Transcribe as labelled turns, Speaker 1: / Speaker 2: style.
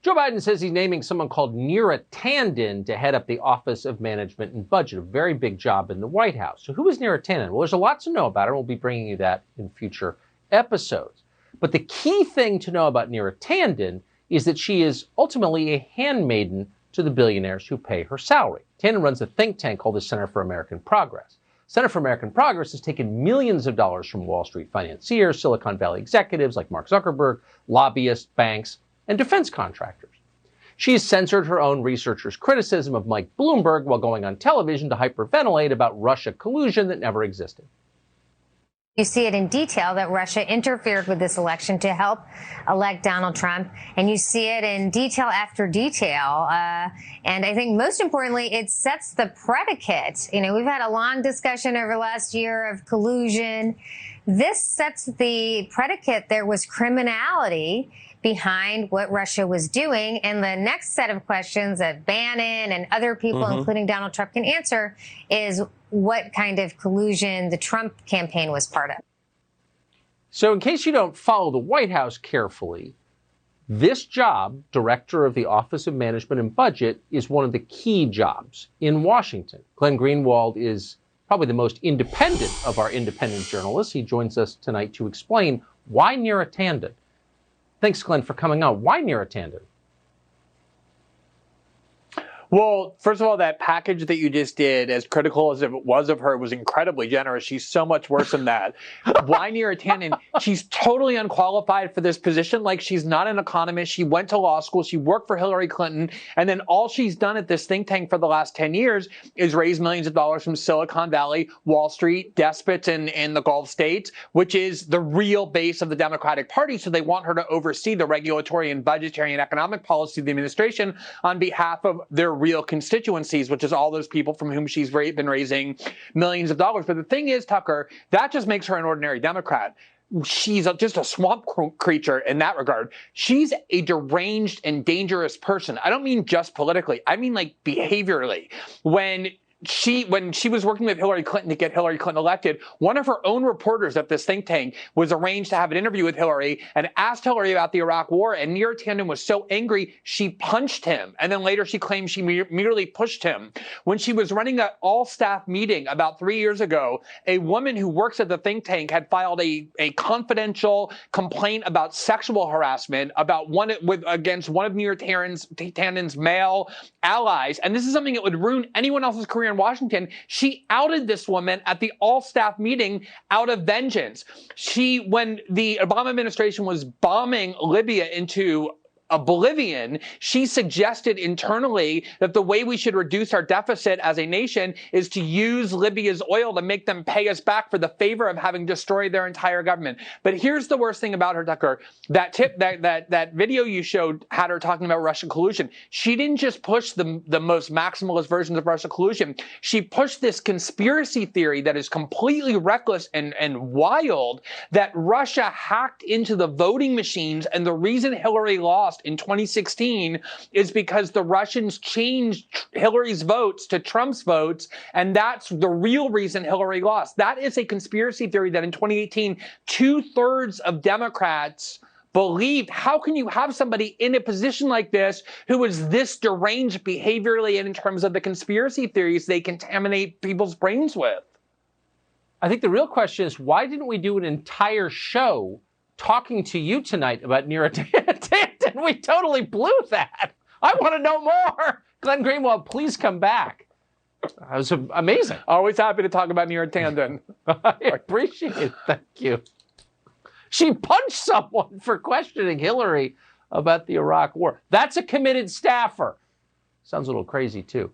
Speaker 1: Joe Biden says he's naming someone called Neera Tanden to head up the Office of Management and Budget, a very big job in the White House. So who is Neera Tanden? Well, there's a lot to know about her. We'll be bringing you that in future episodes. But the key thing to know about Neera Tanden is that she is ultimately a handmaiden to the billionaires who pay her salary. Tanden runs a think tank called the Center for American Progress. Center for American Progress has taken millions of dollars from Wall Street financiers, Silicon Valley executives like Mark Zuckerberg, lobbyists, banks, and defense contractors. She has censored her own researchers' criticism of Mike Bloomberg while going on television to hyperventilate about Russia collusion that never existed.
Speaker 2: You see it in detail that Russia interfered with this election to help elect Donald Trump. And you see it in detail after detail. And I think most importantly, it sets the predicate. You know, we've had a long discussion over the last year of collusion. This sets the predicate. There was criminality behind what Russia was doing. And the next set of questions that Bannon and other people, including Donald Trump, can answer is what kind of collusion the Trump campaign was part of.
Speaker 1: So in case you don't follow the White House carefully, this job, Director of the Office of Management and Budget, is one of the key jobs in Washington. Glenn Greenwald is probably the most independent of our independent journalists. He joins us tonight to explain why Neera Tanden. Thanks, Glenn, for coming on. Why Neera Tanden?
Speaker 3: Well, first of all, that package that you just did, as critical as it was of her, was incredibly generous. She's so much worse than that. Why Neera Tanden? She's totally unqualified for this position. Like, she's not an economist. She went to law school. She worked for Hillary Clinton. And then all she's done at this think tank for the last 10 years is raise millions of dollars from Silicon Valley, Wall Street, despots in the Gulf states, which is the real base of the Democratic Party. So they want her to oversee the regulatory and budgetary and economic policy of the administration on behalf of their real constituencies, which is all those people from whom she's been raising millions of dollars. But the thing is, Tucker, that just makes her an ordinary Democrat. She's just a swamp creature in that regard. She's a deranged and dangerous person. I don't mean just politically. I mean like behaviorally. When she was working with Hillary Clinton to get Hillary Clinton elected, one of her own reporters at this think tank was arranged to have an interview with Hillary and asked Hillary about the Iraq War. And Neera Tanden was so angry, she punched him. And then later she claimed she merely pushed him. When she was running an all-staff meeting about 3 years ago, a woman who works at the think tank had filed a confidential complaint about sexual harassment against one of Neera Tanden's male allies. And this is something that would ruin anyone else's career in Washington. She outed this woman at the all-staff meeting out of vengeance. When the Obama administration was bombing Libya into oblivion, she suggested internally that the way we should reduce our deficit as a nation is to use Libya's oil to make them pay us back for the favor of having destroyed their entire government. But here's the worst thing about her, Tucker. That video you showed had her talking about Russian collusion. She didn't just push the most maximalist versions of Russian collusion. She pushed this conspiracy theory that is completely reckless and wild, that Russia hacked into the voting machines, and the reason Hillary lost in 2016 is because the Russians changed Hillary's votes to Trump's votes, and that's the real reason Hillary lost. That is a conspiracy theory that in 2018, 2/3 of Democrats believed. How can you have somebody in a position like this who is this deranged behaviorally and in terms of the conspiracy theories they contaminate people's brains with?
Speaker 1: I think the real question is, why didn't we do an entire show talking to you tonight about Neera Tanden? We totally blew that. I want to know more. Glenn Greenwald, please come back. That was amazing.
Speaker 3: Always happy to talk about Neera Tanden.
Speaker 1: I appreciate it. Thank you. She punched someone for questioning Hillary about the Iraq War. That's a committed staffer. Sounds a little crazy, too.